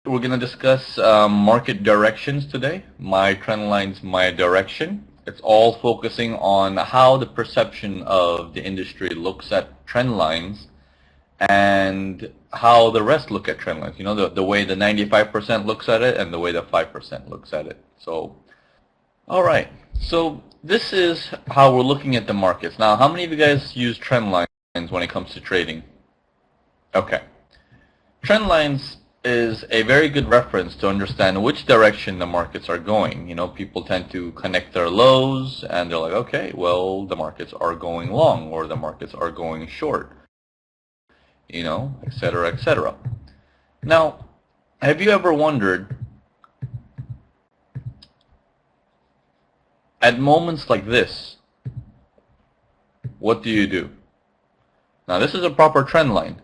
We're going to discuss market directions today. My Trendlines My Direction. It's all focusing on how the perception of the industry looks at trend lines and how the rest look at trend lines. You know, the way the 95% looks at it and the way the 5% looks at it. So, all right. So this is how we're looking at the markets. Now, how many of you guys use trend lines when it comes to trading? Okay. Trend lines is a very good reference to understand which direction the markets are going. You know, people tend to connect their lows and they're like, okay, well, the markets are going long or the markets are going short, you know, etc., etc. Now, have you ever wondered, at moments like this, what do you do? Now, this is a proper trend line.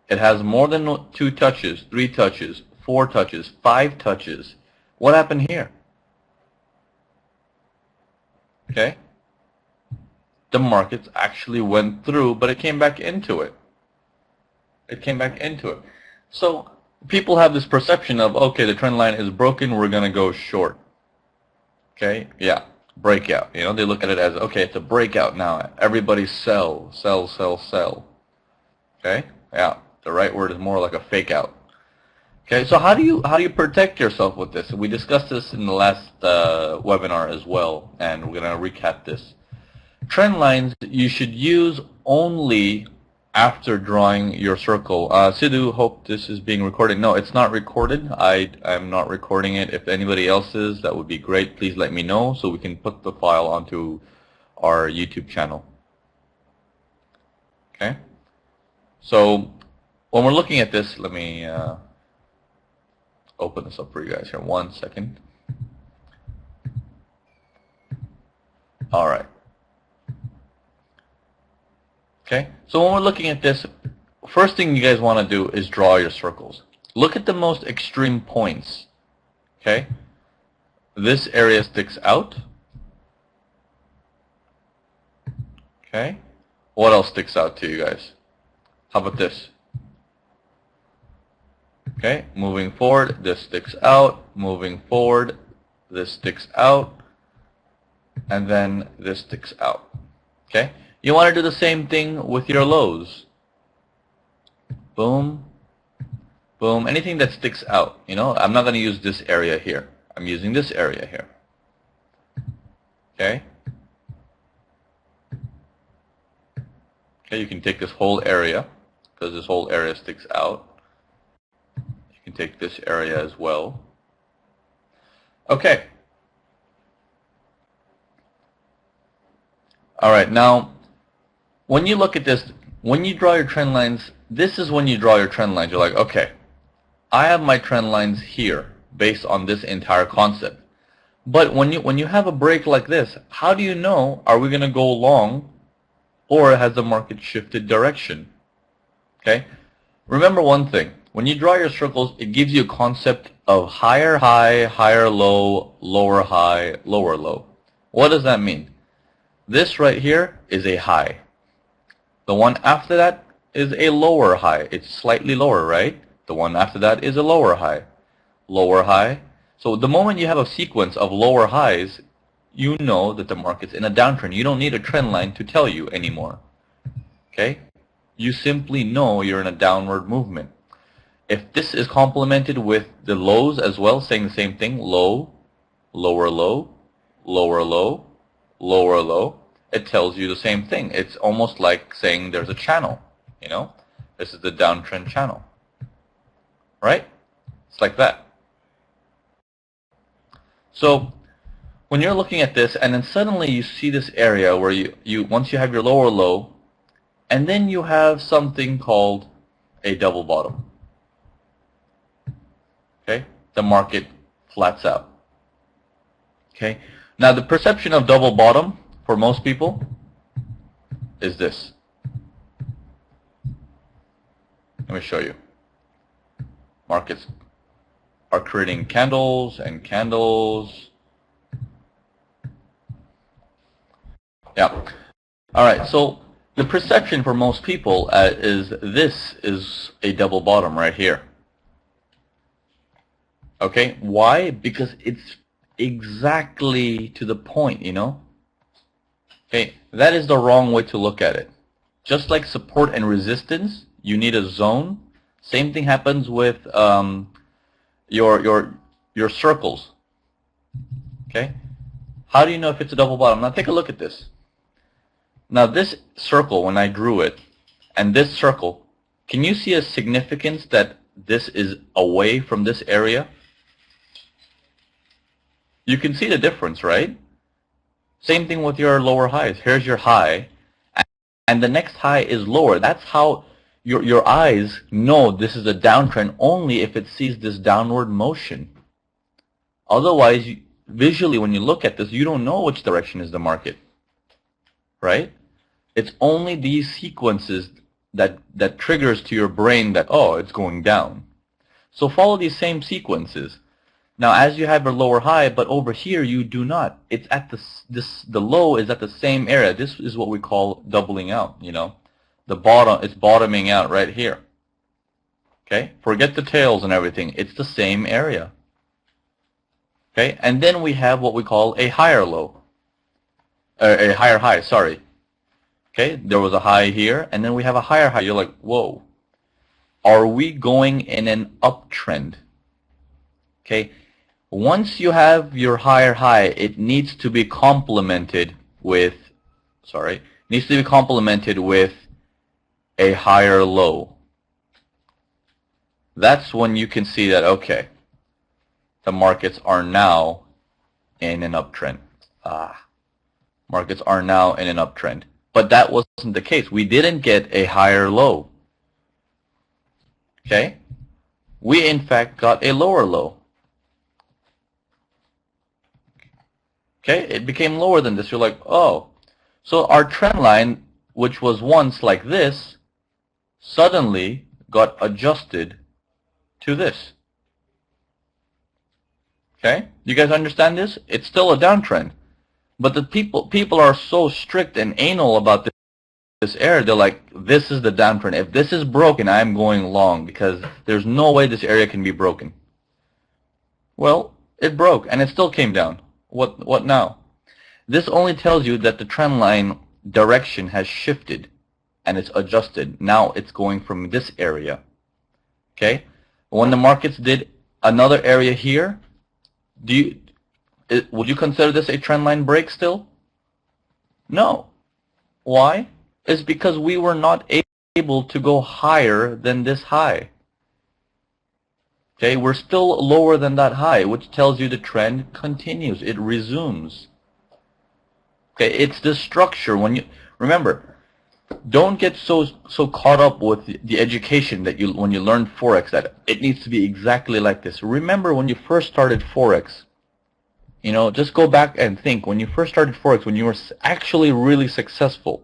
It has more than 2 touches, 3 touches, 4 touches, 5 touches. What happened here? Okay? The markets actually went through, but it came back into it. It came back into it. So people have this perception of, okay, the trend line is broken, we're going to go short. Okay? Yeah. Breakout. You know, they look at it as, okay, it's a breakout now. Everybody sell, sell, sell, sell. Okay? Yeah. The right word is more like a fake out. Okay, so how do you protect yourself with this? We discussed this in the last webinar as well, and we're going to recap this. Trend lines you should use only after drawing your circle. Sidhu, hope this is being recorded. No, it's not recorded. I'm not recording it. If anybody else is, that would be great. Please let me know so we can put the file onto our YouTube channel. Okay, so when we're looking at this, let me open this up for you guys here. 1 second. All right. Okay, so when we're looking at this, first thing you guys want to do is draw your circles. Look at the most extreme points. Okay, this area sticks out. Okay, what else sticks out to you guys? How about this? Okay, moving forward, this sticks out. Moving forward, this sticks out. And then this sticks out. Okay, you want to do the same thing with your lows. Boom, boom, anything that sticks out. You know, I'm not going to use this area here. I'm using this area here. Okay. Okay, you can take this whole area because this whole area sticks out. You can take this area as well. Okay. All right, now when you look at this, when you draw your trend lines, this is when you draw your trend lines. You're like, okay, I have my trend lines here based on this entire concept. But when you have a break like this, how do you know, are we going to go long or has the market shifted direction? Okay, remember one thing. When you draw your circles, it gives you a concept of higher high, higher low, lower high, lower low. What does that mean? This right here is a high. The one after that is a lower high. It's slightly lower, right? The one after that is a lower high. Lower high. So the moment you have a sequence of lower highs, you know that the market's in a downtrend. You don't need a trend line to tell you anymore. Okay? You simply know you're in a downward movement. If this is complemented with the lows as well, saying the same thing, low, lower low, lower low, lower low, it tells you the same thing. It's almost like saying there's a channel, you know? This is the downtrend channel, right? It's like that. So when you're looking at this and then suddenly you see this area where you once you have your lower low and then you have something called a double bottom. Okay? The market flats out. Okay? Now the perception of double bottom for most people is this. Let me show you. Markets are creating candles and candles. Yeah. All right. So the perception for most people is this is a double bottom right here. Okay, why? Because it's exactly to the point, you know? Okay, that is the wrong way to look at it. Just like support and resistance, you need a zone. Same thing happens with your circles. Okay, how do you know if it's a double bottom? Now take a look at this. Now this circle, when I drew it, and this circle, can you see a significance that this is away from this area? You can see the difference, right? Same thing with your lower highs. Here's your high, and the next high is lower. That's how your eyes know this is a downtrend only if it sees this downward motion. Otherwise, visually, when you look at this, you don't know which direction is the market, right? It's only these sequences that triggers to your brain that, oh, it's going down. So follow these same sequences. Now, as you have a lower high, but over here you do not. It's at the low is at the same area. This is what we call doubling out. You know, the bottom is bottoming out right here. Okay, forget the tails and everything. It's the same area. Okay, and then we have what we call a higher low, a higher high. Sorry. Okay, there was a high here, and then we have a higher high. You're like, whoa, are we going in an uptrend? Okay. Once you have your higher high, it needs to be complemented with, a higher low. That's when you can see that, okay, the markets are now in an uptrend. Markets are now in an uptrend. But that wasn't the case. We didn't get a higher low. Okay? We, in fact, got a lower low. Okay, it became lower than this. You're like, oh. So our trend line, which was once like this, suddenly got adjusted to this. Okay? You guys understand this? It's still a downtrend. But the people are so strict and anal about this area. They're like, this is the downtrend. If this is broken, I'm going long because there's no way this area can be broken. Well, it broke and it still came down. What now? This only tells you that the trend line direction has shifted and it's adjusted. Now it's going from this area. Okay? When the markets did another area here, would you consider this a trend line break still? No. Why? It's because we were not able to go higher than this high. Okay, we're still lower than that high, which tells you the trend continues. It resumes. Okay, it's the structure. When you remember, don't get so caught up with the education that when you learn Forex that it needs to be exactly like this. Remember when you first started Forex, you know, just go back and think when you first started Forex, when you were actually really successful.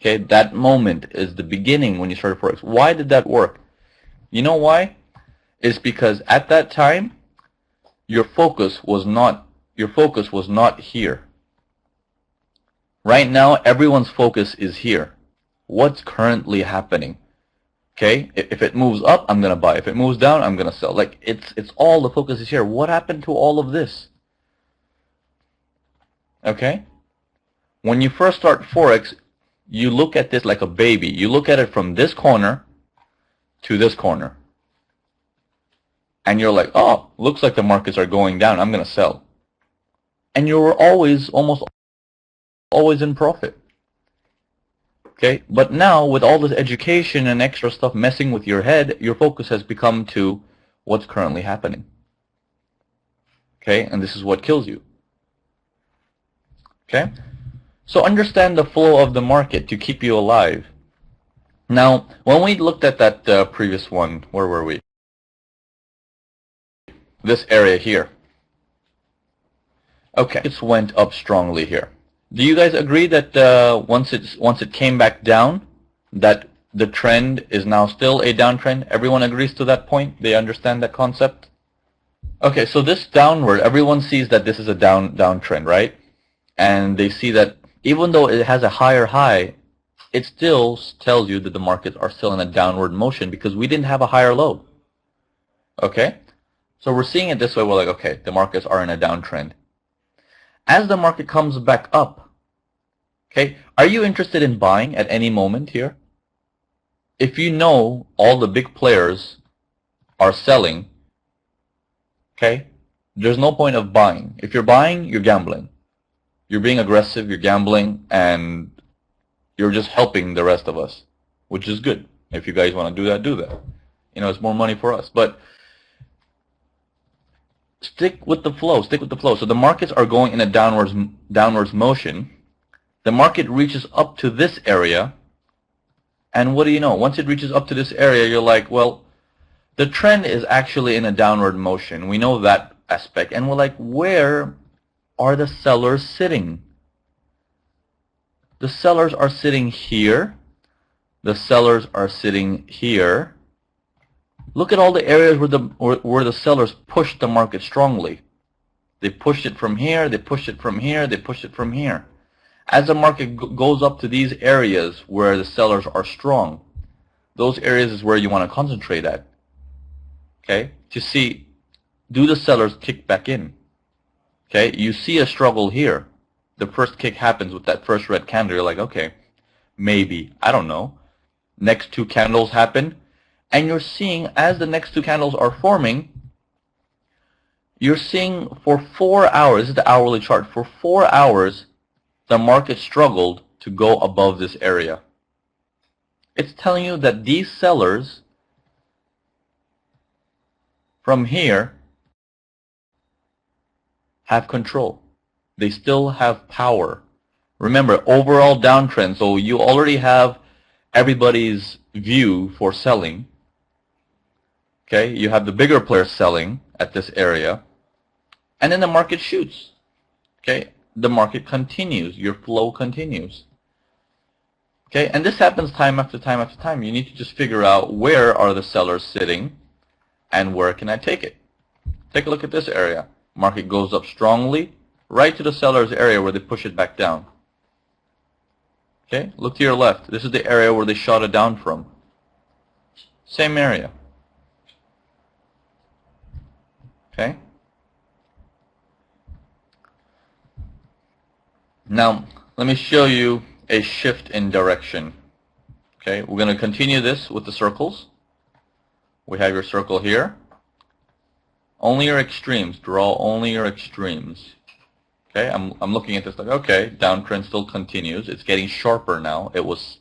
Okay, that moment is the beginning when you started Forex. Why did that work? You know why? It's because at that time your focus was not here. Right now everyone's focus is here. What's currently happening? Okay, if it moves up, I'm gonna buy. If it moves down, I'm gonna sell. Like it's all the focus is here. What happened to all of this? Okay, when you first start Forex, you look at this like a baby. You look at it from this corner to this corner. And you're like, oh, looks like the markets are going down. I'm going to sell. And you're almost always in profit. Okay? But now, with all this education and extra stuff messing with your head, your focus has become to what's currently happening. Okay? And this is what kills you. Okay? So understand the flow of the market to keep you alive. Now, when we looked at that previous one, where were we? This area here. Okay, it went up strongly here. Do you guys agree that once it came back down, that the trend is now still a downtrend? Everyone agrees to that point? They understand that concept? Okay, so this downward, everyone sees that this is a downtrend, right? And they see that even though it has a higher high, it still tells you that the markets are still in a downward motion because we didn't have a higher low. Okay? So we're seeing it this way. We're like, okay, the markets are in a downtrend. As the market comes back up, okay, are you interested in buying at any moment here? If you know all the big players are selling, okay, there's no point of buying. If you're buying, you're gambling. You're being aggressive, you're gambling, and you're just helping the rest of us, which is good. If you guys want to do that, do that. You know, it's more money for us. But stick with the flow. Stick with the flow. So the markets are going in a downwards motion. The market reaches up to this area. And what do you know? Once it reaches up to this area, you're like, well, the trend is actually in a downward motion. We know that aspect. And we're like, where are the sellers sitting? The sellers are sitting here. The sellers are sitting here. Look at all the areas where the sellers pushed the market strongly. They pushed it from here, they pushed it from here, they pushed it from here. As the market goes up to these areas where the sellers are strong, those areas is where you want to concentrate at. Okay? To see, do the sellers kick back in? Okay? You see a struggle here. The first kick happens with that first red candle. You're like, okay, maybe. I don't know. Next two candles happen. And you're seeing, as the next two candles are forming, you're seeing for 4 hours, this is the hourly chart, for 4 hours, the market struggled to go above this area. It's telling you that these sellers from here have control. They still have power. Remember, overall downtrend, so you already have everybody's view for selling. Okay, you have the bigger players selling at this area, and then the market shoots. Okay, the market continues, your flow continues. Okay, and this happens time after time after time. You need to just figure out where are the sellers sitting and where can I take it. Take a look at this area. Market goes up strongly right to the sellers area where they push it back down. Okay, look to your left. This is the area where they shot it down from. Same area. Okay. Now, let me show you a shift in direction. Okay, we're going to continue this with the circles. We have your circle here. Only your extremes. Draw only your extremes. Okay, I'm looking at this like, okay, downtrend still continues. It's getting sharper now. It was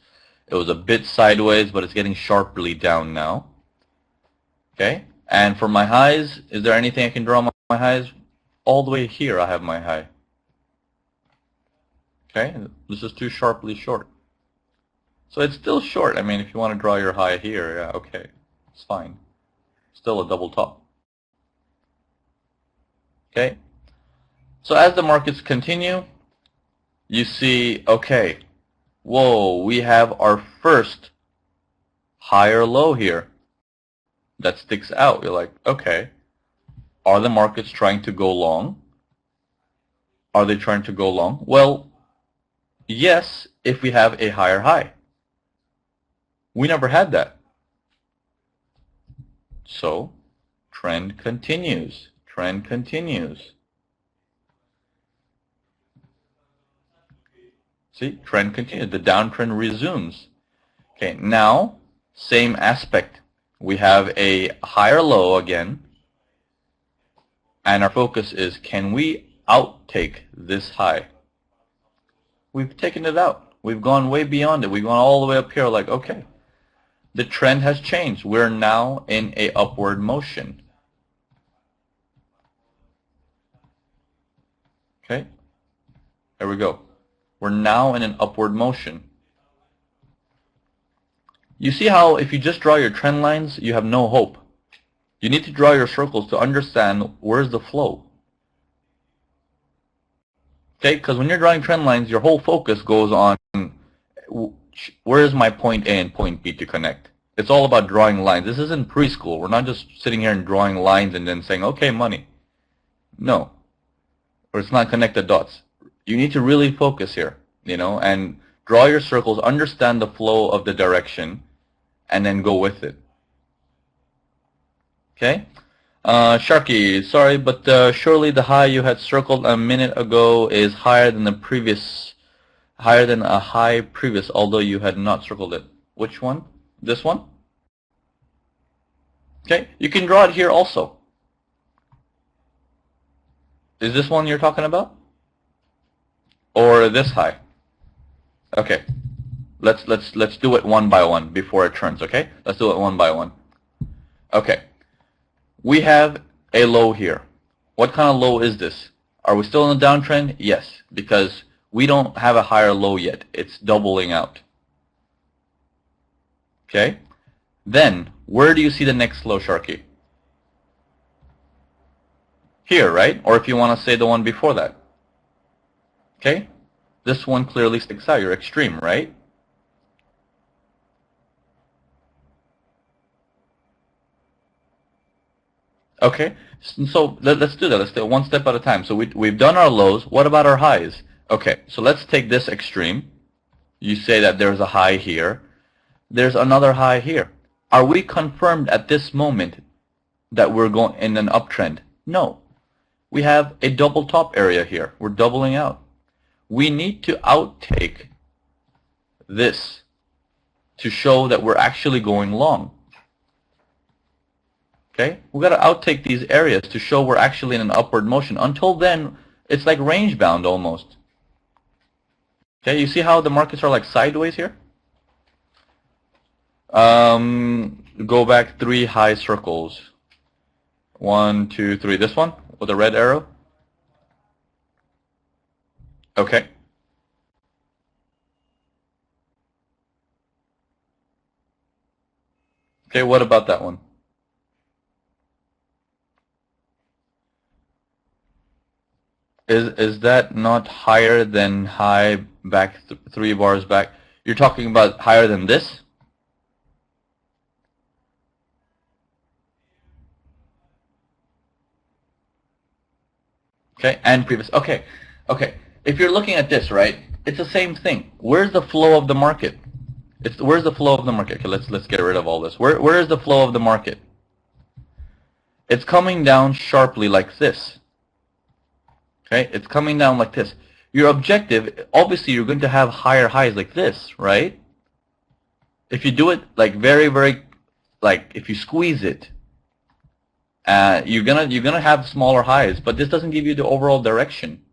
a bit sideways, but it's getting sharply down now. Okay, and for my highs, is there anything I can draw my highs? All the way here I have my high. Okay, this is too sharply short. So it's still short. I mean, if you want to draw your high here, yeah, okay, it's fine. Still a double top. Okay, so as the markets continue, you see, okay, whoa, we have our first higher low here that sticks out. You're like, okay, are the markets trying to go long? Are they trying to go long? Well, yes, if we have a higher high. We never had that. So, trend continues. Trend continues. See, trend continues. The downtrend resumes. Okay, now, same aspect. We have a higher low again. And our focus is, can we outtake this high? We've taken it out. We've gone way beyond it. We've gone all the way up here like, okay, the trend has changed. We're now in a upward motion. Okay, there we go. We're now in an upward motion. You see how if you just draw your trend lines, you have no hope. You need to draw your circles to understand where's the flow. Okay, because when you're drawing trend lines, your whole focus goes on where is my point A and point B to connect. It's all about drawing lines. This isn't preschool. We're not just sitting here and drawing lines and then saying, okay, money. No. Or it's not connected dots. You need to really focus here, you know, and draw your circles, understand the flow of the direction, and then go with it. Okay? Sharky, sorry, but surely the high you had circled a minute ago is higher than a high previous, although you had not circled it. Which one? This one? Okay, you can draw it here also. Is this one you're talking about? Or this high? Okay. Let's do it one by one before it turns, okay? Let's do it one by one. Okay. We have a low here. What kind of low is this? Are we still in a downtrend? Yes, because we don't have a higher low yet. It's doubling out. Okay? Then, where do you see the next low, Sharky? Here, right? Or if you want to say the one before that. Okay? This one clearly sticks out. Your extreme, right? Okay, so let's do that. Let's do it one step at a time. So we've done our lows. What about our highs? Okay, so let's take this extreme. You say that there's a high here. There's another high here. Are we confirmed at this moment that we're going in an uptrend? No. We have a double top area here. We're doubling out. We need to outtake this to show that we're actually going long. Okay, we've got to outtake these areas to show we're actually in an upward motion. Until then, it's like range bound almost. Okay, you see how the markets are like sideways here? Go back 3 high circles. 1, 2, 3. This one with a red arrow. Okay. Okay, what about that one? Is that not higher than high back 3 bars back? You're talking about higher than this? Okay, and previous. Okay, okay. If you're looking at this, right, it's the same thing. Where's the flow of the market? Where's the flow of the market? Okay, let's get rid of all this. Where is the flow of the market? It's coming down sharply like this. Okay, it's coming down like this. Your objective, obviously, you're going to have higher highs like this, right? If you do it like very, like if you squeeze it, you're gonna have smaller highs, but this doesn't give you the overall direction.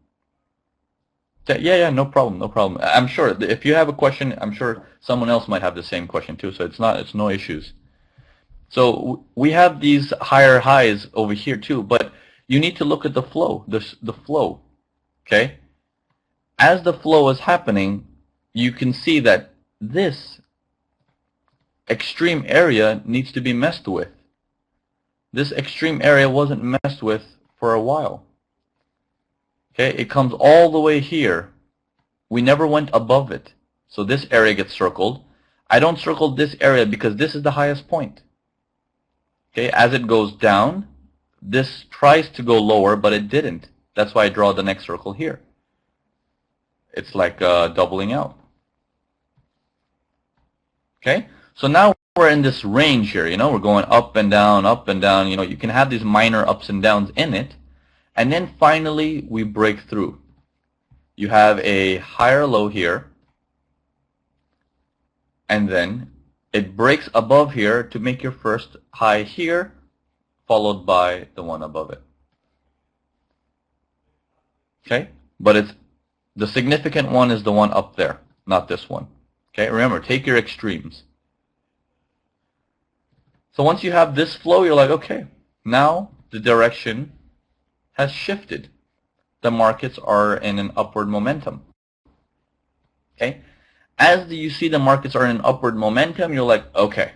Yeah, no problem, no problem. I'm sure if you have a question, I'm sure someone else might have the same question too. So it's no issues. So we have these higher highs over here too, but you need to look at the flow, the flow. Okay, as the flow is happening, you can see that this extreme area needs to be messed with. This extreme area wasn't messed with for a while. Okay, it comes all the way here. We never went above it. So this area gets circled. I don't circle this area because this is the highest point. Okay, as it goes down, this tries to go lower, but it didn't. That's why I draw the next circle here. It's like doubling out. Okay, so now we're in this range here. You know, we're going up and down, up and down. You know, you can have these minor ups and downs in it. And then finally, we break through. You have a higher low here. And then it breaks above here to make your first high here, followed by the one above it. Okay? But the significant one is the one up there, not this one. Okay? Remember, take your extremes. So once you have this flow, you're like, okay, now the direction has shifted. The markets are in an upward momentum. Okay? As you see the markets are in upward momentum, you're like, okay,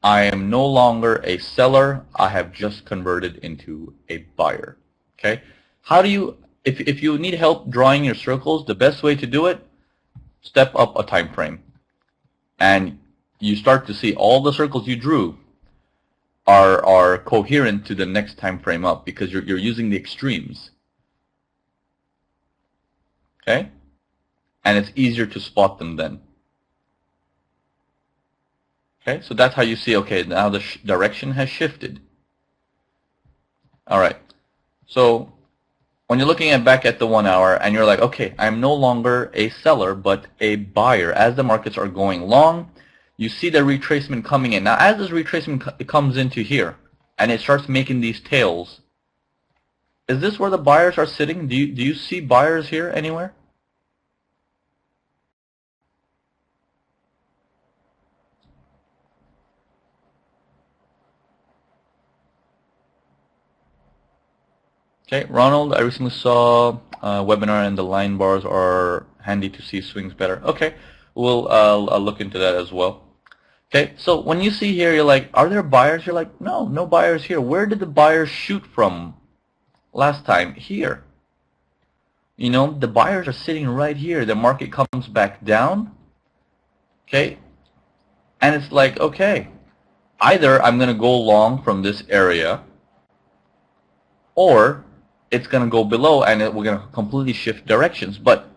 I am no longer a seller. I have just converted into a buyer. Okay? How do you, if you need help drawing your circles, the best way to do it, step up a time frame. And you start to see all the circles you drew are coherent to the next time frame up because you're using the extremes. Okay? And it's easier to spot them then. Okay, so that's how you see, okay, now the direction has shifted. All right. So when you're looking at back at the 1 hour and you're like, okay, I'm no longer a seller but a buyer. As the markets are going long, you see the retracement coming in. Now, as this retracement comes into here and it starts making these tails, is this where the buyers are sitting? Do you see buyers here anywhere? Okay, Ronald, I recently saw a webinar and the line bars are handy to see swings better. Okay, I'll look into that as well. Okay, so when you see here, you're like, are there buyers? You're like, no, no buyers here. Where did the buyers shoot from last time? Here. You know, the buyers are sitting right here. The market comes back down. Okay, and it's like, okay, either I'm going to go long from this area, or it's going to go below and we're going to completely shift directions. But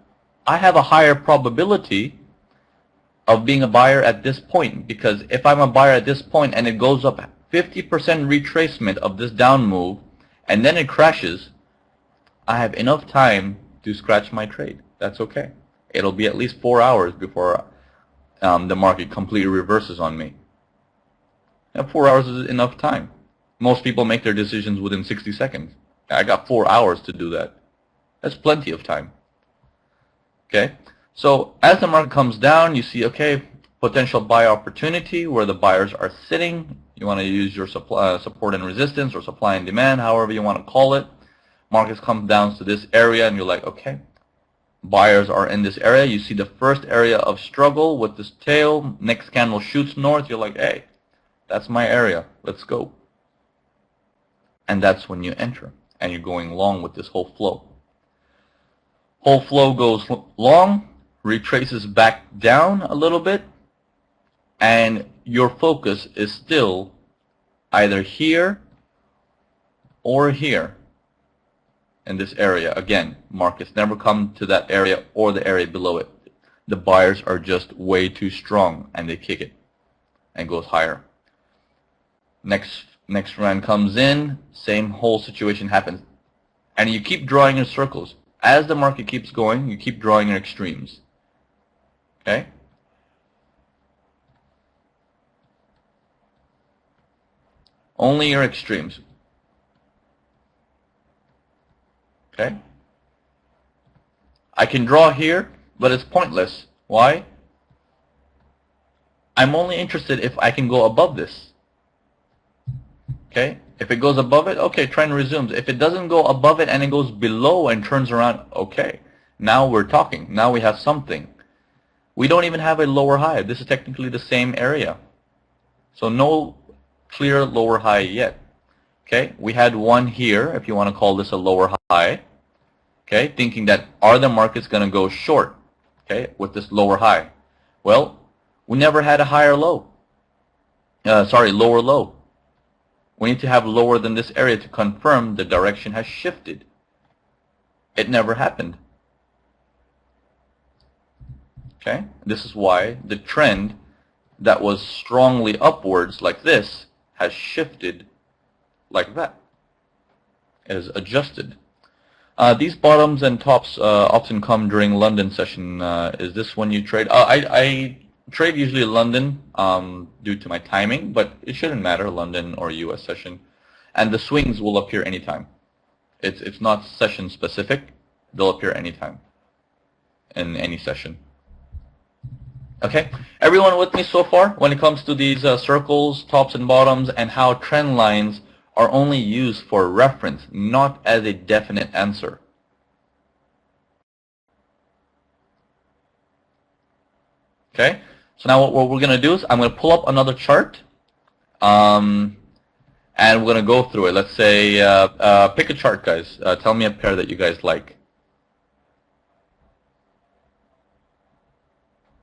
I have a higher probability of being a buyer at this point, because if I'm a buyer at this point and it goes up 50% retracement of this down move and then it crashes, I have enough time to scratch my trade. That's okay. It'll be at least 4 hours before the market completely reverses on me. And 4 hours is enough time. Most people make their decisions within 60 seconds. I got 4 hours to do that. That's plenty of time. Okay? So as the market comes down, you see, okay, potential buy opportunity where the buyers are sitting. You want to use your support and resistance, or supply and demand, however you want to call it. Markets come down to this area and you're like, okay, buyers are in this area. You see the first area of struggle with this tail. Next candle shoots north. You're like, hey, that's my area. Let's go. And that's when you enter and you're going long with this whole flow. Whole flow goes long, retraces back down a little bit, and your focus is still either here or here in this area. Again, markets never come to that area or the area below it. The buyers are just way too strong and they kick it and goes higher. Next round comes in, same whole situation happens. And you keep drawing your circles. As the market keeps going, you keep drawing your extremes. Okay? Only your extremes. Okay? I can draw here, but it's pointless. Why? I'm only interested if I can go above this. Okay? If it goes above it, okay, trend resumes. If it doesn't go above it and it goes below and turns around, okay, now we're talking. Now we have something. We don't even have a lower high. This is technically the same area. So no clear lower high yet. Okay, we had one here, if you want to call this a lower high. Okay, thinking that are the markets going to go short, okay, with this lower high? Well, we never had a higher low. Lower low. We need to have lower than this area to confirm the direction has shifted. It never happened. Okay, this is why the trend that was strongly upwards like this has shifted like that. It is adjusted. These bottoms and tops often come during London session. Is this when you trade? I trade usually London due to my timing, but it shouldn't matter, London or US session. And the swings will appear anytime. It's not session specific. They'll appear anytime in any session. Okay, everyone with me so far when it comes to these circles, tops and bottoms, and how trend lines are only used for reference, not as a definite answer. Okay, so now what we're going to do is I'm going to pull up another chart, and we're going to go through it. Let's say, pick a chart, guys. Tell me a pair that you guys like.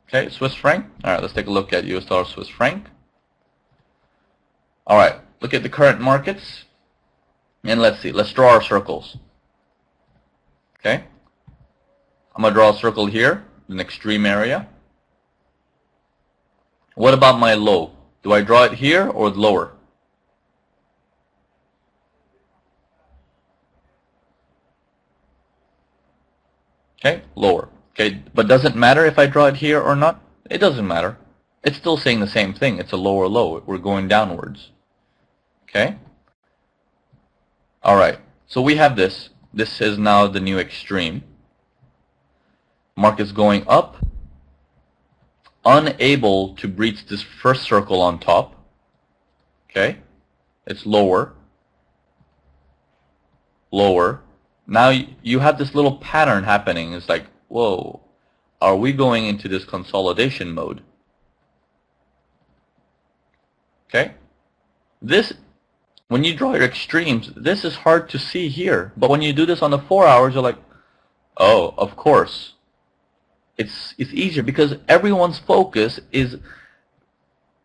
Okay, Swiss franc. All right, let's take a look at US dollar Swiss franc. All right, look at the current markets, and let's see. Let's draw our circles. Okay, I'm going to draw a circle here, an extreme area. What about my low? Do I draw it here or lower? Okay, lower. Okay, but does it matter if I draw it here or not? It doesn't matter. It's still saying the same thing. It's a lower low. We're going downwards. Okay? All right. So we have this. This is now the new extreme. Market's going up, unable to breach this first circle on top. Okay? It's lower. Lower. Now you have this little pattern happening. It's like, whoa, are we going into this consolidation mode? Okay? This, when you draw your extremes, this is hard to see here. But when you do this on the 4 hours, you're like, oh, of course. It's easier because everyone's focus is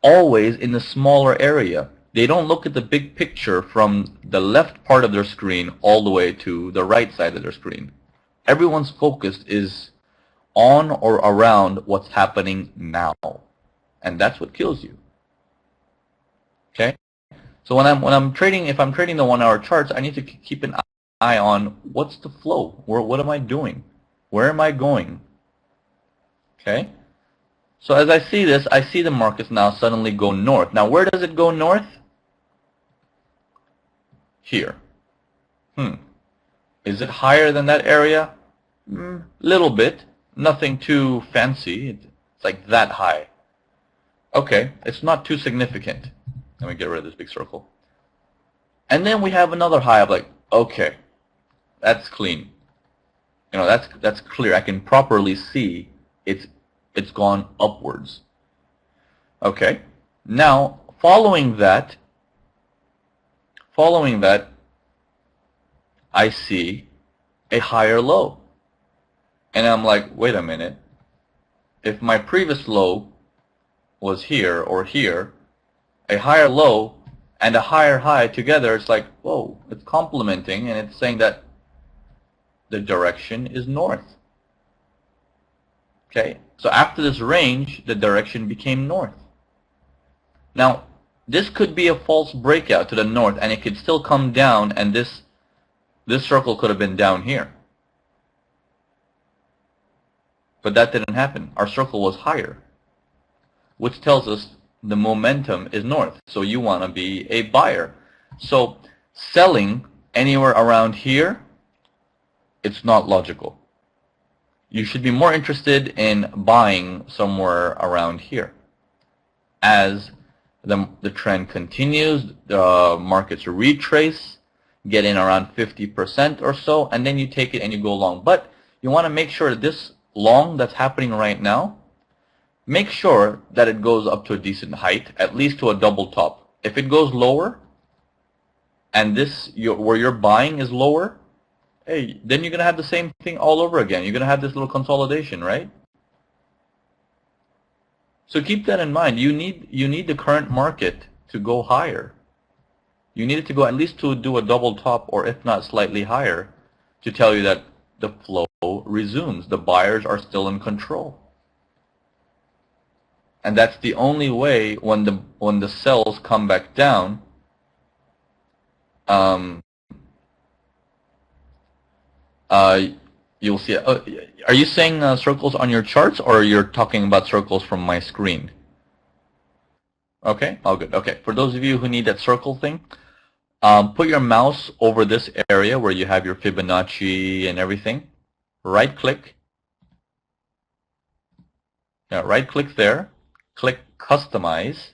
always in the smaller area. They don't look at the big picture from the left part of their screen all the way to the right side of their screen. Everyone's focus is on or around what's happening now. And that's what kills you. Okay? So when I'm trading, if I'm trading the 1 hour charts, I need to keep an eye on what's the flow? What am I doing? Where am I going? Okay? So as I see this, I see the markets now suddenly go north. Now where does it go north? Here. Is it higher than that area? Little bit. Nothing too fancy. It's like that high. Okay, it's not too significant. Let me get rid of this big circle. And then we have another high of like, okay, that's clean. You know, that's clear. I can properly see it's gone upwards. Okay. Now, following that, I see a higher low. And I'm like, wait a minute. If my previous low was here or here, a higher low and a higher high together, it's like, whoa, it's complementing, and it's saying that the direction is north. Okay, so after this range, the direction became north. Now, this could be a false breakout to the north, and it could still come down, and this circle could have been down here. But that didn't happen. Our circle was higher, which tells us the momentum is north. So you want to be a buyer. So selling anywhere around here, it's not logical. You should be more interested in buying somewhere around here. As the trend continues, the markets retrace, get in around 50% or so, and then you take it and you go long. But you want to make sure that this long that's happening right now, make sure that it goes up to a decent height, at least to a double top. If it goes lower, and where you're buying is lower, hey, then you're going to have the same thing all over again. You're going to have this little consolidation, right? So keep that in mind. You need the current market to go higher. You need it to go at least to do a double top, or if not slightly higher, to tell you that the flow resumes. The buyers are still in control. And that's the only way when the sells come back down, you'll see. Are you saying circles on your charts, or you're talking about circles from my screen? Okay, all good. Okay, for those of you who need that circle thing, put your mouse over this area where you have your Fibonacci and everything. Right-click. Yeah, right-click there. Click Customize.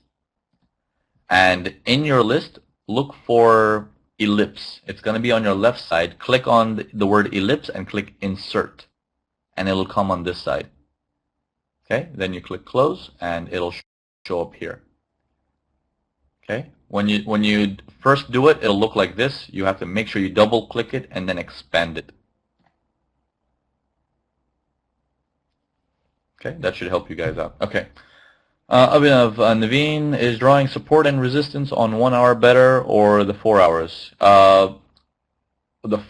And in your list, look for ellipse. It's going to be on your left side. Click on the word ellipse and click Insert. And it'll come on this side. Okay, then you click Close and it'll show up here. Okay, when you first do it, it'll look like this. You have to make sure you double click it and then expand it. Okay, that should help you guys out. Okay. Abhinav, Navin, is drawing support and resistance on 1 hour better or the 4 hours? The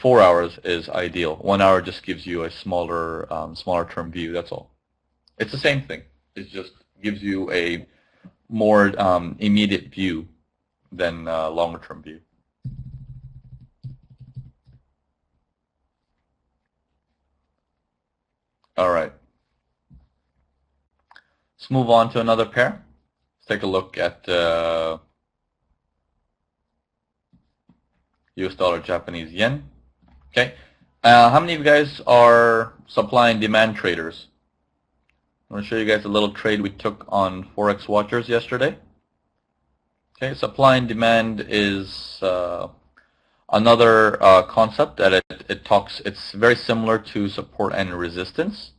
4 hours is ideal. 1 hour just gives you a smaller term view. That's all. It's the same thing. It just gives you a more immediate view than longer term view. All right. Let's move on to another pair. Let's take a look at US dollar, Japanese yen. Okay. How many of you guys are supply and demand traders? I want to show you guys a little trade we took on Forex Watchers yesterday. Okay, supply and demand is another concept that it's very similar to support and resistance.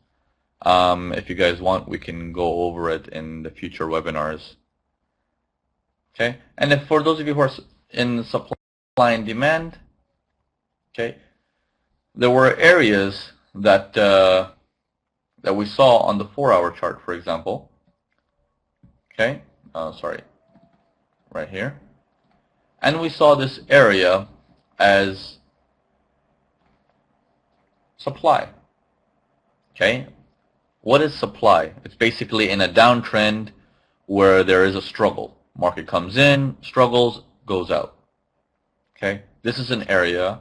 If you guys want, we can go over it in the future webinars. Okay, and if for those of you who are in supply and demand, okay, there were areas that that we saw on the 4-hour chart, for example. Okay, sorry, right here, and we saw this area as supply. Okay, what is supply? It's basically in a downtrend where there is a struggle. Market comes in, struggles, goes out. Okay, this is an area,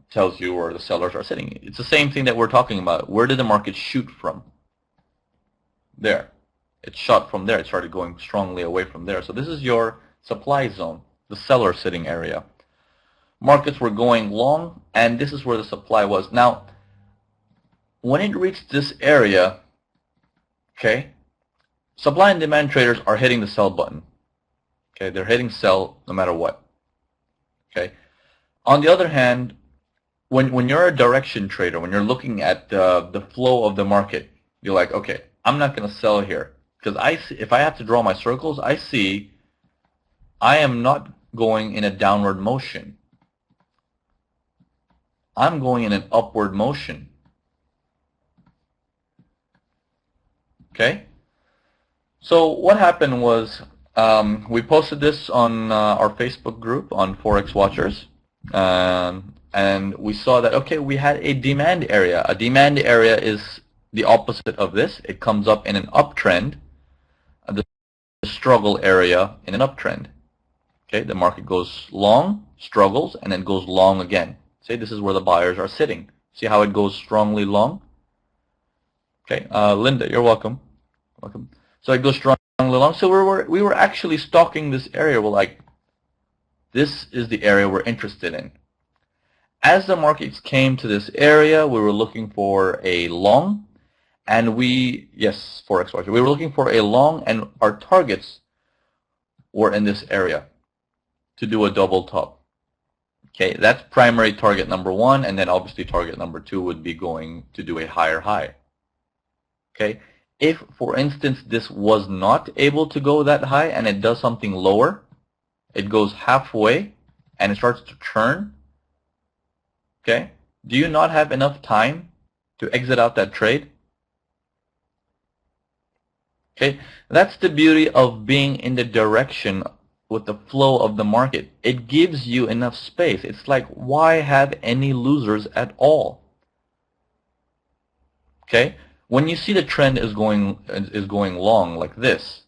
tells you where the sellers are sitting. It's the same thing that we're talking about. Where did the market shoot from? There. It shot from there. It started going strongly away from there. So this is your supply zone, the seller sitting area. Markets were going long, and this is where the supply was. Now, when it reached this area, okay, supply and demand traders are hitting the sell button. Okay, they're hitting sell no matter what. Okay. On the other hand, when you're a direction trader, when you're looking at the flow of the market, you're like, okay, I'm not going to sell here because if I have to draw my circles, I see I am not going in a downward motion. I'm going in an upward motion. Okay? So what happened was we posted this on our Facebook group on Forex Watchers, and we saw that, okay, we had a demand area. A demand area is the opposite of this. It comes up in an uptrend, the struggle area in an uptrend. Okay, the market goes long, struggles, and then goes long again. Say this is where the buyers are sitting. See how it goes strongly long? Okay, Linda, you're welcome. Welcome. So it goes strongly long. So we were actually stalking this area. We're like, this is the area we're interested in. As the markets came to this area, we were looking for a long, and yes, Forex Watcher, we were looking for a long, and our targets were in this area to do a double top. Okay, that's primary target number 1, and then obviously target number 2 would be going to do a higher high. Okay, if, for instance, this was not able to go that high and it does something lower, it goes halfway and it starts to turn, okay, do you not have enough time to exit out that trade? Okay, that's the beauty of being in the direction with the flow of the market. It gives you enough space. It's like, why have any losers at all? Okay, when you see the trend is going long like this,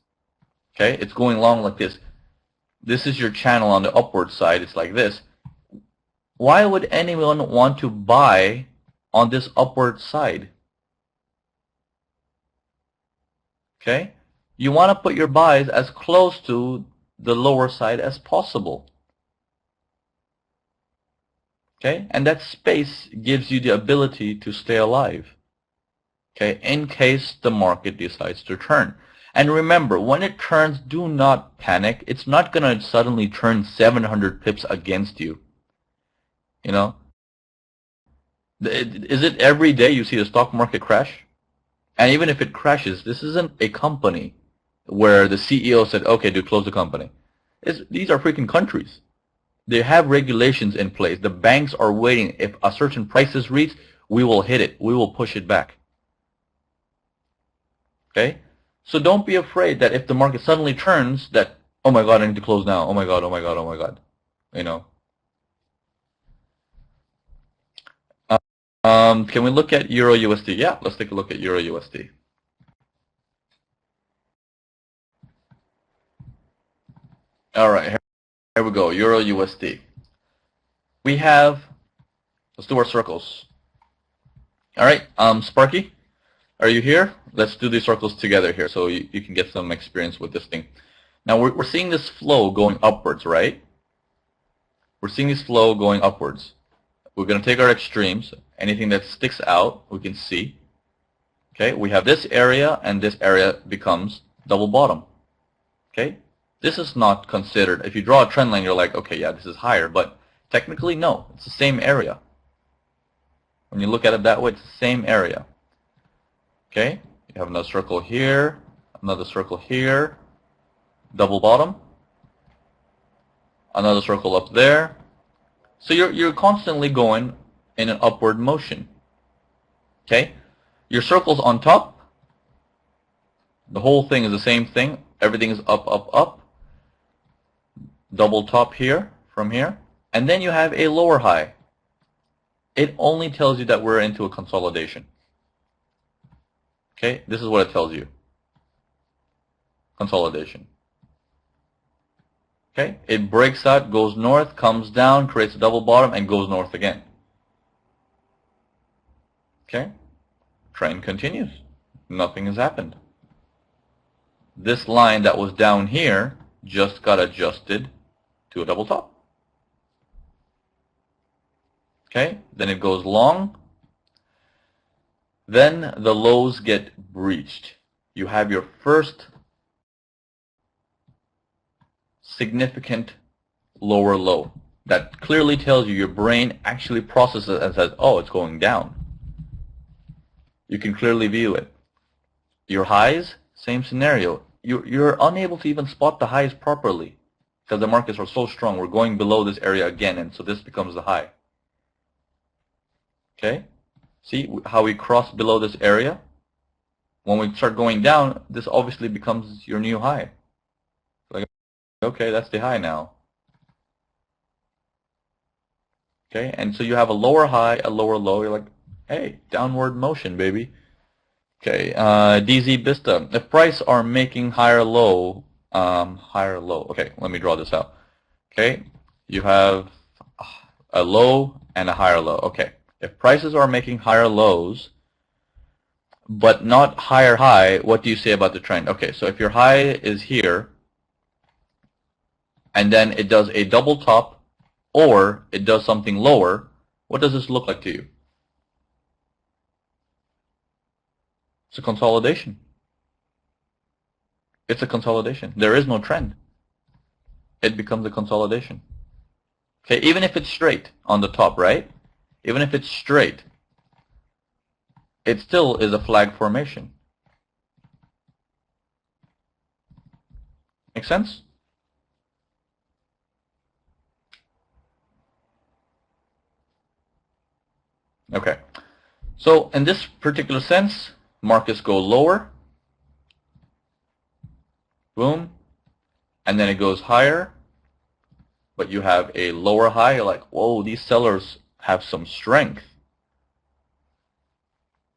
okay, it's going long like this. This is your channel on the upward side. It's like this. Why would anyone want to buy on this upward side? Okay, you want to put your buys as close to the lower side as possible. Okay, and that space gives you the ability to stay alive. Okay, in case the market decides to turn. And remember, when it turns, do not panic. It's not going to suddenly turn 700 pips against you. You know, is it every day you see the stock market crash? And even if it crashes, this isn't a company where the CEO said, okay, dude, close the company. These are freaking countries. They have regulations in place. The banks are waiting. If a certain price is reached, we will hit it. We will push it back. Okay? So don't be afraid that if the market suddenly turns that, oh my God, I need to close now. Oh my God, oh my God, oh my God. You know. Can we look at Euro USD? Yeah, let's take a look at Euro USD. All right, here we go, Euro USD. We have, let's do our circles. All right, Sparky, Are you here? Let's do these circles together here so you can get some experience with this thing. Now we're seeing this flow going upwards, right? We're seeing this flow going upwards. We're going to take our extremes. Anything that sticks out, we can see. Okay, we have this area, and this area becomes double bottom. Okay, this is not considered. If you draw a trend line, you're like, okay, yeah, this is higher, but technically, no, it's the same area. When you look at it that way, it's the same area. Okay, you have another circle here, another circle here, double bottom, another circle up there. So you're constantly going in an upward motion. Okay, your circle's on top. The whole thing is the same thing. Everything is up, up, up. Double top here, from here. And then you have a lower high. It only tells you that we're into a consolidation. Okay, this is what it tells you. Consolidation. Okay, it breaks out, goes north, comes down, creates a double bottom, and goes north again. Okay, trend continues. Nothing has happened. This line that was down here just got adjusted to a double top. Okay, then it goes long. Then the lows get breached. You have your first significant lower low. That clearly tells you your brain actually processes it and says, oh, it's going down. You can clearly view it. Your highs, same scenario. You're unable to even spot the highs properly because the markets are so strong. We're going below this area again, and so this becomes the high. Okay? See how we cross below this area? When we start going down, this obviously becomes your new high. Like, okay, that's the high now. Okay, and so you have a lower high, a lower low. You're like, hey, downward motion, baby. Okay, DZ Vista. If price are making higher low, Okay, let me draw this out. Okay, you have a low and a higher low. Okay, if prices are making higher lows, but not higher high, what do you say about the trend? Okay, so if your high is here, and then it does a double top, or it does something lower, what does this look like to you? It's a consolidation. It's a consolidation. There is no trend. It becomes a consolidation. Okay, even if it's straight on the top, right? Even if it's straight, it still is a flag formation. Make sense? Okay. So in this particular sense, markets go lower, boom, and then it goes higher, but you have a lower high. You're like, whoa, these sellers have some strength.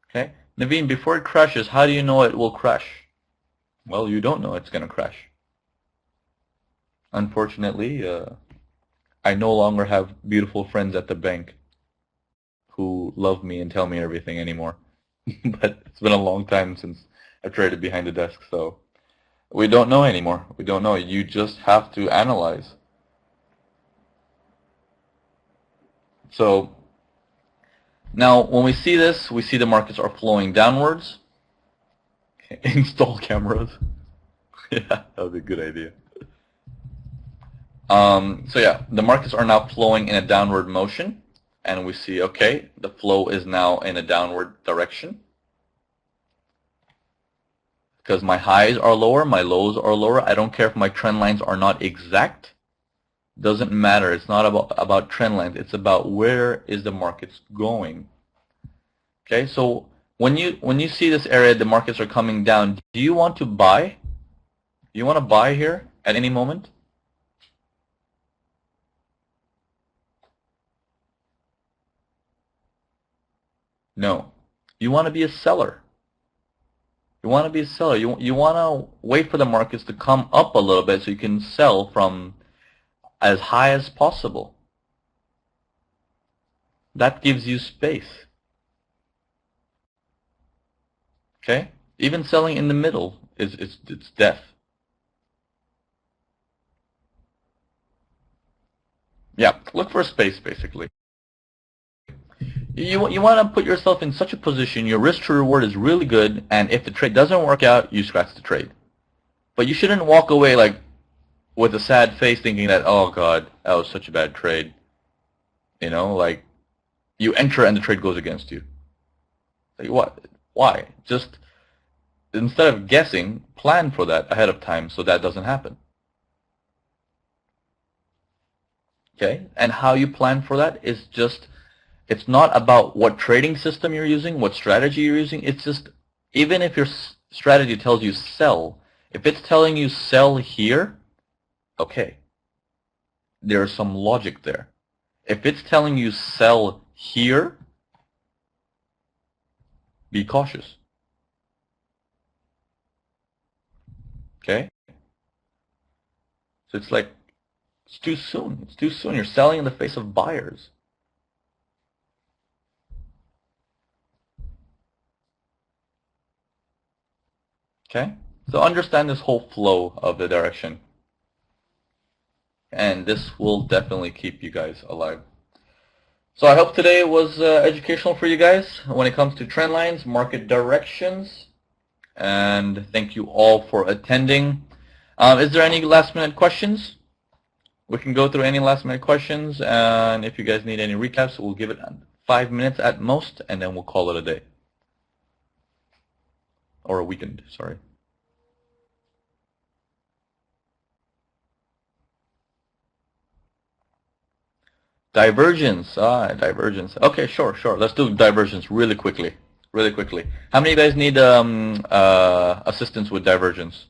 Okay, Navin, before it crashes, how do you know it will crash? Well, you don't know it's going to crash. Unfortunately, I no longer have beautiful friends at the bank who love me and tell me everything anymore. But it's been a long time since I've traded behind the desk, so we don't know anymore. We don't know. You just have to analyze. So now when we see this, we see the markets are flowing downwards. Okay. Install cameras. Yeah, that would be a good idea. So yeah, the markets are now flowing in a downward motion. And we see, okay, the flow is now in a downward direction. Because my highs are lower, my lows are lower. I don't care if my trend lines are not exact. Doesn't matter. It's not about trend lines. It's about where is the markets going. Okay, so when you see this area, the markets are coming down. Do you want to buy? Do you want to buy here at any moment? No. You want to be a seller. You want to be a seller. You want to wait for the markets to come up a little bit so you can sell from as high as possible. That gives you space. Okay? Even selling in the middle it's death. Yeah, look for a space basically. You want to put yourself in such a position, your risk to reward is really good, and if the trade doesn't work out, you scratch the trade. But you shouldn't walk away like with a sad face thinking that, oh God, that was such a bad trade. You know, like you enter and the trade goes against you. Like what? Why? Just instead of guessing, plan for that ahead of time so that doesn't happen. Okay? And how you plan for that is just, it's not about what trading system you're using, what strategy you're using. It's just, even if your strategy tells you sell, if it's telling you sell here, okay, there's some logic there. If it's telling you sell here, be cautious. Okay? So it's like, it's too soon. It's too soon. You're selling in the face of buyers. Okay? So understand this whole flow of the direction. And this will definitely keep you guys alive. So I hope today was educational for you guys when it comes to trend lines, market directions. And thank you all for attending. Is there any last minute questions? We can go through any last minute questions, and if you guys need any recaps, we'll give it 5 minutes at most, and then we'll call it a day. Or a weekend, sorry. Divergence. Divergence. Okay, sure. Let's do divergence really quickly. How many of you guys need assistance with divergence?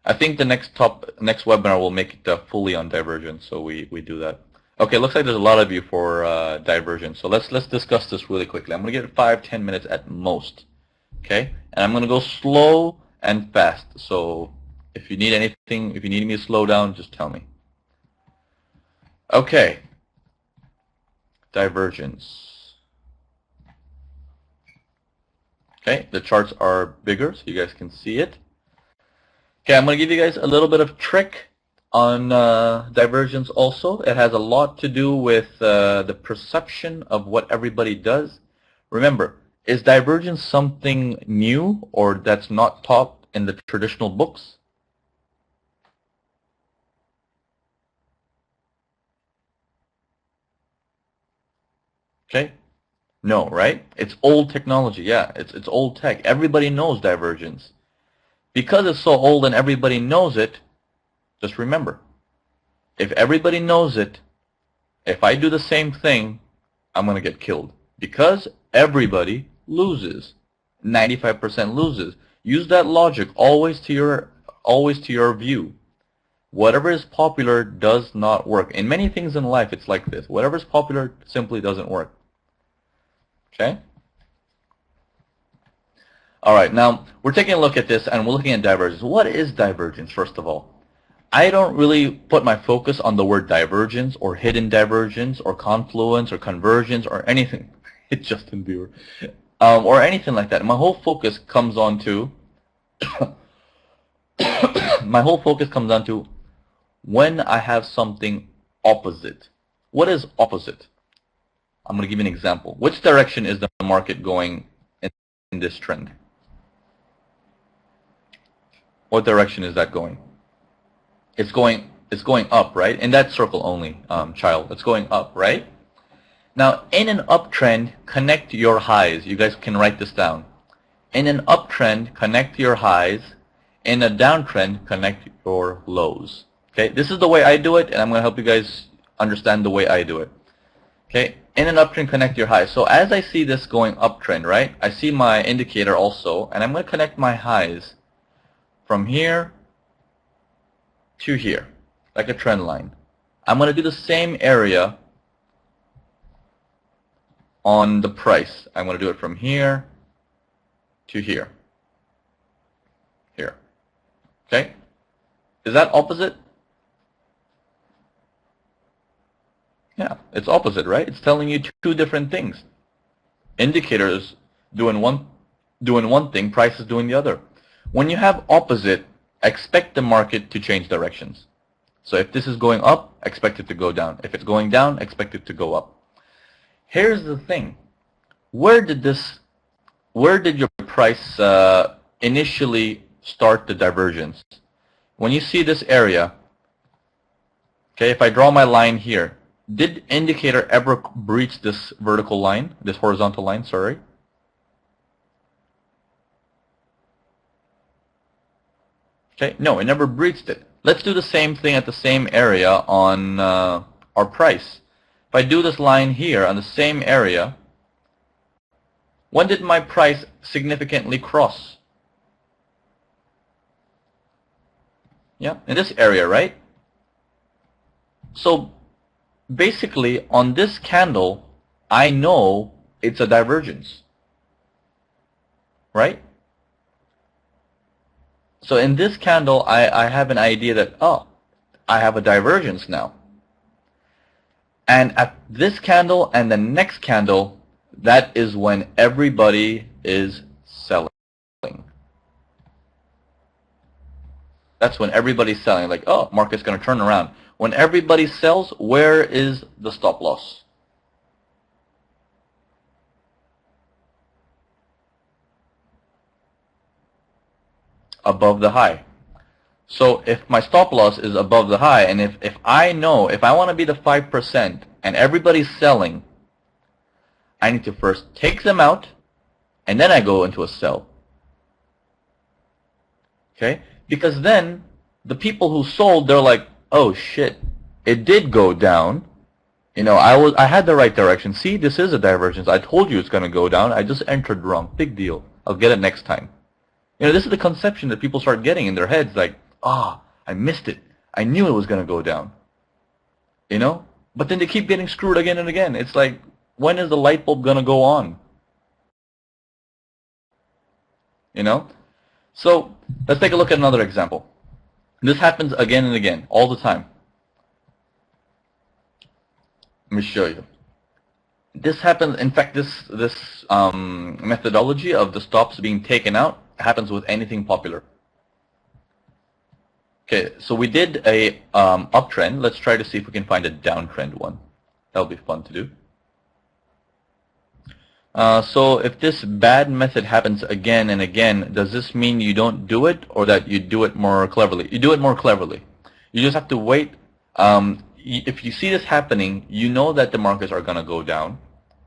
I think the next webinar will make it fully on divergence, so we do that. Okay, looks like there's a lot of you for divergence. So let's discuss this really quickly. I'm gonna get 5-10 minutes at most. Okay, and I'm gonna go slow and fast. So if you need anything, if you need me to slow down, just tell me. Okay. Divergence. Okay, the charts are bigger so you guys can see it. Okay, I'm going to give you guys a little bit of trick on divergence also. It has a lot to do with the perception of what everybody does. Remember, is divergence something new or that's not taught in the traditional books? Okay. No, right? It's old technology. Yeah, it's old tech. Everybody knows divergence. Because it's so old and everybody knows it, just remember, if everybody knows it, if I do the same thing, I'm going to get killed. Because everybody loses. 95% loses. Use that logic always to your view. Whatever is popular does not work. In many things in life, it's like this. Whatever is popular simply doesn't work. Okay? All right, now we're taking a look at this and we're looking at divergence. What is divergence, first of all? I don't really put my focus on the word divergence or hidden divergence or confluence or convergence or anything. It's Justin Bieber. Or anything like that. My whole focus comes on to when I have something opposite. What is opposite? I'm going to give you an example. Which direction is the market going in this trend? What direction is that going? It's going up, right? In that circle only, child. It's going up, right? Now, in an uptrend, connect your highs. You guys can write this down. In an uptrend, connect your highs. In a downtrend, connect your lows. Okay, this is the way I do it, and I'm going to help you guys understand the way I do it. Okay, in an uptrend, connect your highs. So as I see this going uptrend, right, I see my indicator also, and I'm going to connect my highs from here to here, like a trend line. I'm going to do the same area on the price. I'm going to do it from here to here. Here. Okay? Is that opposite? Yeah, it's opposite, right? It's telling you two different things. Indicators doing doing one thing, price is doing the other. When you have opposite, expect the market to change directions. So if this is going up, expect it to go down. If it's going down, expect it to go up. Here's the thing. Where did your price initially start the divergence? When you see this area, okay, if I draw my line here, did indicator ever breach this vertical line, this horizontal line, sorry? Okay, no, it never breached it. Let's do the same thing at the same area on our price. If I do this line here on the same area, when did my price significantly cross? Yeah, in this area, right? So basically, on this candle, I know it's a divergence, right? So in this candle, I have an idea that, oh, I have a divergence now. And at this candle and the next candle, that is when everybody is selling. That's when everybody's selling. Like, oh, market's going to turn around. When everybody sells, where is the stop loss? Above the high. So if my stop loss is above the high, and if I know, if I want to be the 5% and everybody's selling, I need to first take them out, and then I go into a sell. Okay? Because then the people who sold, they're like, oh shit, it did go down. You know, I had the right direction. See, this is a divergence. I told you it's going to go down. I just entered wrong. Big deal. I'll get it next time. You know, this is the conception that people start getting in their heads, like, ah, I missed it. I knew it was going to go down. You know? But then they keep getting screwed again and again. It's like, when is the light bulb going to go on? You know? So, let's take a look at another example. This happens again and again, all the time. Let me show you. This happens, in fact, this methodology of the stops being taken out happens with anything popular. Okay, so we did a uptrend. Let's try to see if we can find a downtrend one. That'll be fun to do. So if this bad method happens again and again, does this mean you don't do it, or that you do it more cleverly? You do it more cleverly. You just have to wait. If you see this happening, you know that the markets are going to go down,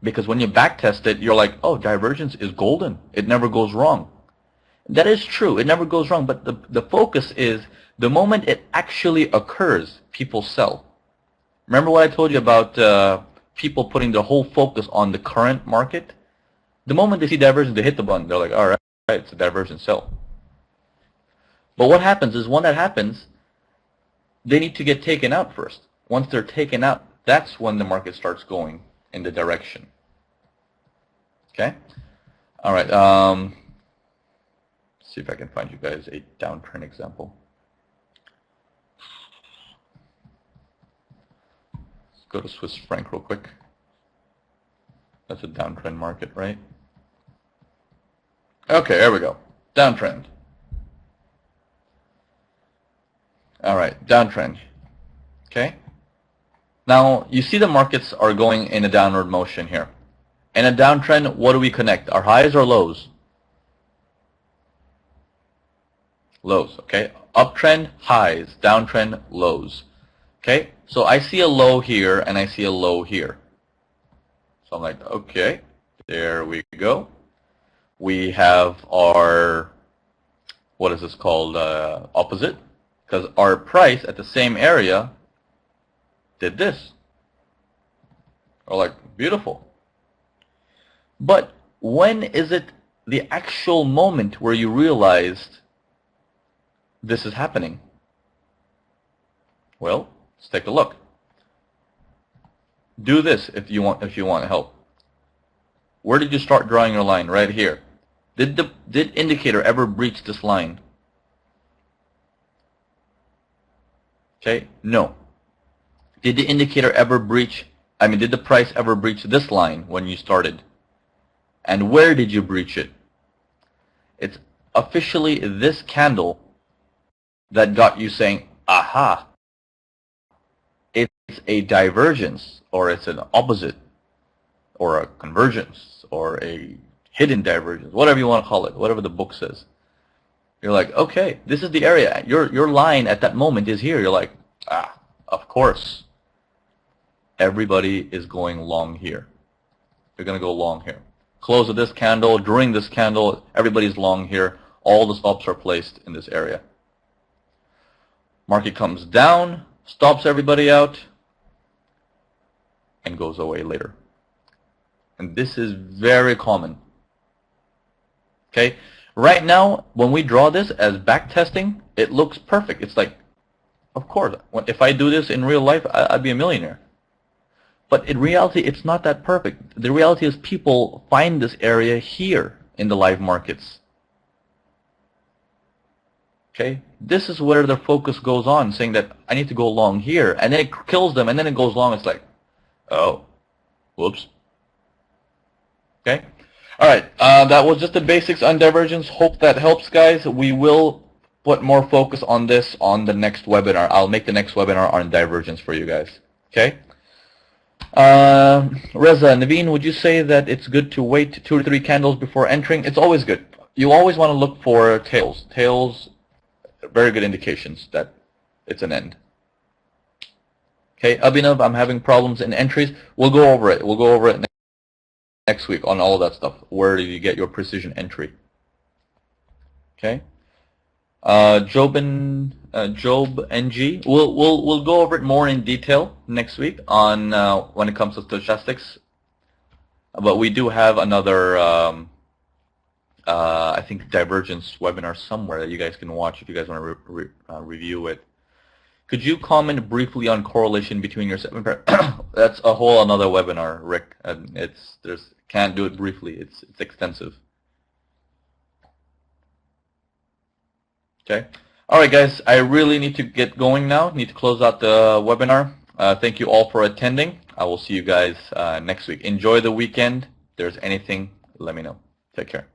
because when you backtest it, you're like, oh, divergence is golden. It never goes wrong. That is true. It never goes wrong. But the focus is the moment it actually occurs, people sell. Remember what I told you about people putting their whole focus on the current market? The moment they see divergence, they hit the button. They're like, all right, it's a divergence, sell. But what happens is when that happens, they need to get taken out first. Once they're taken out, that's when the market starts going in the direction. Okay? All right. See if I can find you guys a downtrend example. Let's go to Swiss franc real quick. That's a downtrend market, right? Okay, there we go. Downtrend. All right, downtrend. Okay? Now, you see the markets are going in a downward motion here. In a downtrend, what do we connect? Our highs or lows? Lows, okay? Uptrend, highs. Downtrend, lows. Okay? So I see a low here and I see a low here. So I'm like, okay, there we go. We have our, what is this called, opposite, because our price at the same area did this. We're like, beautiful. But when is it the actual moment where you realized this is happening? Well, let's take a look. Do this if you want help. Where did you start drawing your line? Right here. Did indicator ever breach this line? Okay, no. Did the indicator ever breach, did the price ever breach this line when you started? And where did you breach it? It's officially this candle that got you saying, aha, it's a divergence, or it's an opposite, or a convergence, or a hidden divergence, whatever you want to call it, whatever the book says. You're like, okay, this is the area. Your line at that moment is here. You're like, ah, of course. Everybody is going long here. They're going to go long here. Close of this candle, during this candle, everybody's long here. All the stops are placed in this area. Market comes down, stops everybody out, and goes away later. And this is very common. Okay? Right now, when we draw this as back testing, it looks perfect. It's like, of course, if I do this in real life, I'd be a millionaire. But in reality, it's not that perfect. The reality is people find this area here in the live markets. Okay? This is where their focus goes on, saying that I need to go long here. And then it kills them, and then it goes long. It's like, oh, whoops. Okay? All right. That was just the basics on divergence. Hope that helps, guys. We will put more focus on this on the next webinar. I'll make the next webinar on divergence for you guys. Okay? Reza, Navin, would you say that it's good to wait 2 to 3 candles before entering? It's always good. You always want to look for tails. Tails, very good indications that it's an end. Okay, Abhinav, I'm having problems in entries. We'll go over it. We'll go over it next week on all of that stuff. Where do you get your precision entry? Okay. Job NG. We'll go over it more in detail next week on when it comes to stochastics. But we do have another I think divergence webinar somewhere that you guys can watch if you guys want to review it. Could you comment briefly on correlation between your 7 pair? That's a whole another webinar, Rick. Can't do it briefly. It's extensive. Okay. All right, guys. I really need to get going now. Need to close out the webinar. Thank you all for attending. I will see you guys next week. Enjoy the weekend. If there's anything, let me know. Take care.